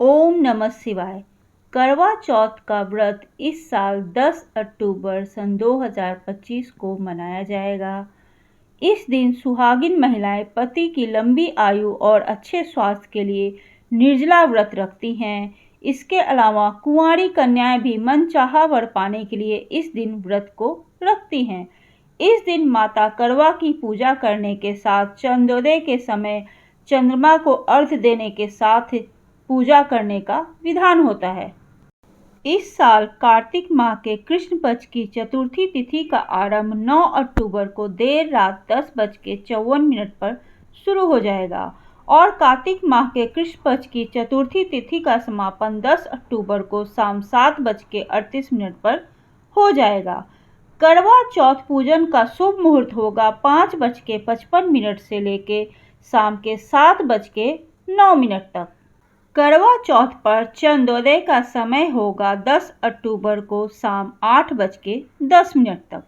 ओम नमः शिवाय। करवा चौथ का व्रत इस साल 10 अक्टूबर सन 2025 को मनाया जाएगा। इस दिन सुहागिन महिलाएं पति की लंबी आयु और अच्छे स्वास्थ्य के लिए निर्जला व्रत रखती हैं। इसके अलावा कुंवारी कन्याएं भी मनचाहा वर पाने के लिए इस दिन व्रत को रखती हैं। इस दिन माता करवा की पूजा करने के साथ चंद्रोदय के समय चंद्रमा को अर्घ्य देने के साथ पूजा करने का विधान होता है। इस साल कार्तिक माह के कृष्ण पक्ष की चतुर्थी तिथि का आरंभ 9 अक्टूबर को देर रात 10:54 पर शुरू हो जाएगा और कार्तिक माह के कृष्ण पक्ष की चतुर्थी तिथि का समापन 10 अक्टूबर को शाम 7:38 पर हो जाएगा। करवा चौथ पूजन का शुभ मुहूर्त होगा 5:55 से लेकर शाम के 7:09 तक। करवा चौथ पर चंद्रोदय का समय होगा 10 अक्टूबर को शाम 8:10 तक।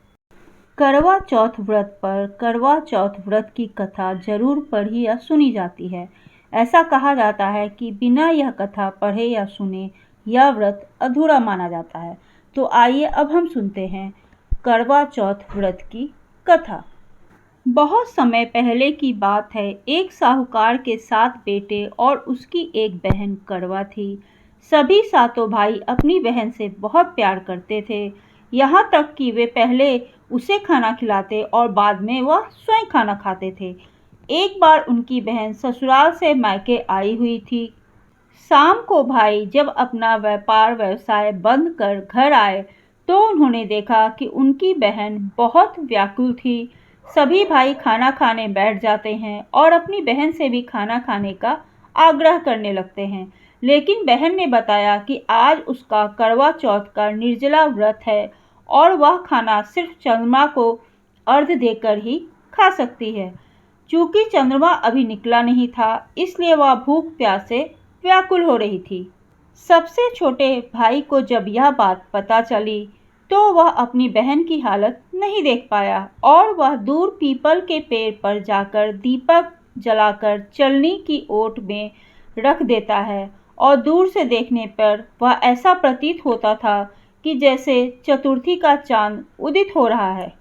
करवा चौथ व्रत पर करवा चौथ व्रत की कथा जरूर पढ़ी या सुनी जाती है। ऐसा कहा जाता है कि बिना यह कथा पढ़े या सुने यह व्रत अधूरा माना जाता है। तो आइए अब हम सुनते हैं करवा चौथ व्रत की कथा। बहुत समय पहले की बात है। एक साहूकार के 7 बेटे और उसकी एक बहन करवा थी। सभी सातों भाई अपनी बहन से बहुत प्यार करते थे, यहाँ तक कि वे पहले उसे खाना खिलाते और बाद में वह स्वयं खाना खाते थे। एक बार उनकी बहन ससुराल से मायके आई हुई थी। शाम को भाई जब अपना व्यापार व्यवसाय बंद कर घर आए तो उन्होंने देखा कि उनकी बहन बहुत व्याकुल थी। सभी भाई खाना खाने बैठ जाते हैं और अपनी बहन से भी खाना खाने का आग्रह करने लगते हैं, लेकिन बहन ने बताया कि आज उसका करवा चौथ का निर्जला व्रत है और वह खाना सिर्फ चंद्रमा को अर्घ्य देकर ही खा सकती है। चूँकि चंद्रमा अभी निकला नहीं था, इसलिए वह भूख प्यास से व्याकुल हो रही थी। सबसे छोटे भाई को जब यह बात पता चली तो वह अपनी बहन की हालत नहीं देख पाया और वह दूर पीपल के पेड़ पर जाकर दीपक जलाकर चलनी की ओट में रख देता है और दूर से देखने पर वह ऐसा प्रतीत होता था कि जैसे चतुर्थी का चांद उदित हो रहा है।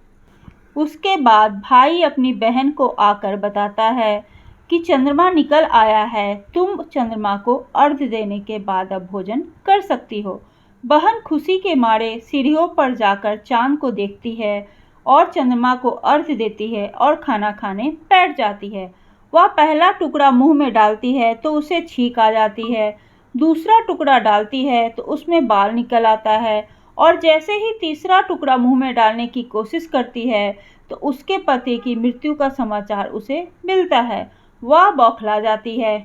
उसके बाद भाई अपनी बहन को आकर बताता है कि चंद्रमा निकल आया है, तुम चंद्रमा को अर्घ्य देने के बाद अब भोजन कर सकती हो। बहन खुशी के मारे सीढ़ियों पर जाकर चांद को देखती है और चंद्रमा को अर्घ्य देती है और खाना खाने बैठ जाती है। वह पहला टुकड़ा मुंह में डालती है तो उसे छींक आ जाती है, दूसरा टुकड़ा डालती है तो उसमें बाल निकल आता है और जैसे ही तीसरा टुकड़ा मुंह में डालने की कोशिश करती है तो उसके पति की मृत्यु का समाचार उसे मिलता है। वह बौखला जाती है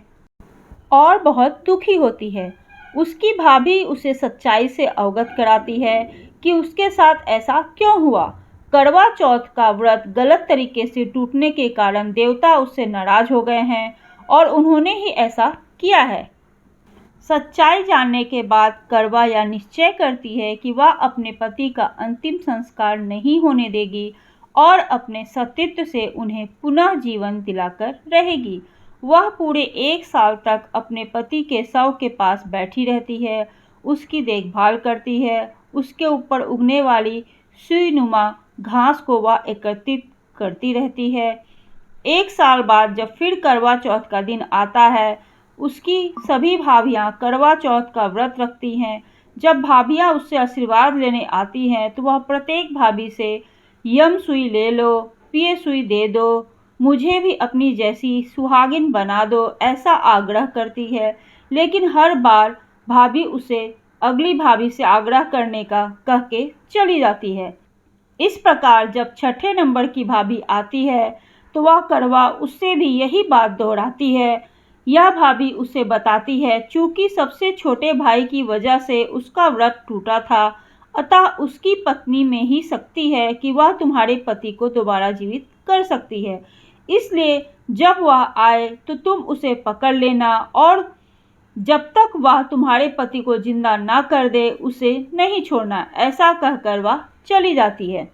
और बहुत दुखी होती है। उसकी भाभी उसे सच्चाई से अवगत कराती है कि उसके साथ ऐसा क्यों हुआ। करवा चौथ का व्रत गलत तरीके से टूटने के कारण देवता उससे नाराज हो गए हैं और उन्होंने ही ऐसा किया है। सच्चाई जानने के बाद करवा यह निश्चय करती है कि वह अपने पति का अंतिम संस्कार नहीं होने देगी और अपने सतीत्व से उन्हें पुनः जीवन दिलाकर रहेगी। वह पूरे 1 साल तक अपने पति के शव के पास बैठी रहती है, उसकी देखभाल करती है, उसके ऊपर उगने वाली सुईनुमा घास को वह एकत्रित करती रहती है। 1 साल बाद जब फिर करवा चौथ का दिन आता है, उसकी सभी भाभियां करवा चौथ का व्रत रखती हैं। जब भाभियां उससे आशीर्वाद लेने आती हैं तो वह प्रत्येक भाभी से यम सुई ले लो, पिए सुई दे दो, मुझे भी अपनी जैसी सुहागिन बना दो, ऐसा आग्रह करती है। लेकिन हर बार भाभी उसे अगली भाभी से आग्रह करने का कह के चली जाती है। इस प्रकार जब छठे नंबर की भाभी आती है तो वह करवा उससे भी यही बात दोहराती है। यह भाभी उसे बताती है चूँकि सबसे छोटे भाई की वजह से उसका व्रत टूटा था, अतः उसकी पत्नी में ही शक्ति है कि वह तुम्हारे पति को दोबारा जीवित कर सकती है। इसलिए जब वह आए तो तुम उसे पकड़ लेना और जब तक वह तुम्हारे पति को जिंदा ना कर दे उसे नहीं छोड़ना। ऐसा कहकर वह चली जाती है।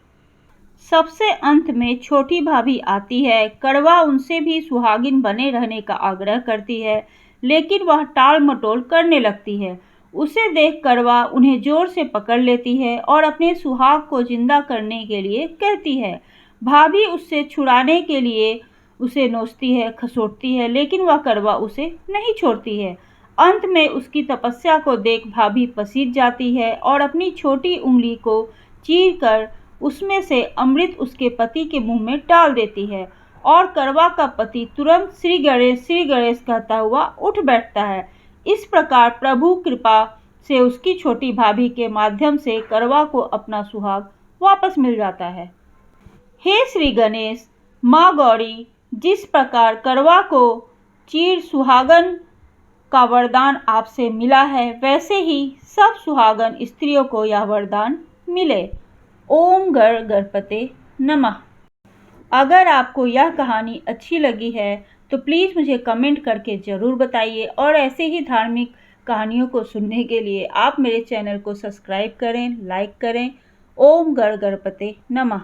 सबसे अंत में छोटी भाभी आती है। करवा उनसे भी सुहागिन बने रहने का आग्रह करती है, लेकिन वह टाल मटोल करने लगती है। उसे देख करवा उन्हें जोर से पकड़ लेती है और अपने सुहाग को जिंदा करने के लिए कहती है। भाभी उससे छुड़ाने के लिए उसे नोचती है, खसोटती है, लेकिन वह करवा उसे नहीं छोड़ती है। अंत में उसकी तपस्या को देख भाभी पसीज जाती है और अपनी छोटी उंगली को चीर कर उसमें से अमृत उसके पति के मुंह में डाल देती है और करवा का पति तुरंत श्री गणेश कहता हुआ उठ बैठता है। इस प्रकार प्रभु कृपा से उसकी छोटी भाभी के माध्यम से करवा को अपना सुहाग वापस मिल जाता है। हे श्री गणेश, माँ गौरी, जिस प्रकार करवा को चीर सुहागन का वरदान आपसे मिला है, वैसे ही सब सुहागन स्त्रियों को यह वरदान मिले। ओम गणपते नमः। अगर आपको यह कहानी अच्छी लगी है तो प्लीज़ मुझे कमेंट करके ज़रूर बताइए और ऐसे ही धार्मिक कहानियों को सुनने के लिए आप मेरे चैनल को सब्सक्राइब करें, लाइक करें। ओम गणपते नमः।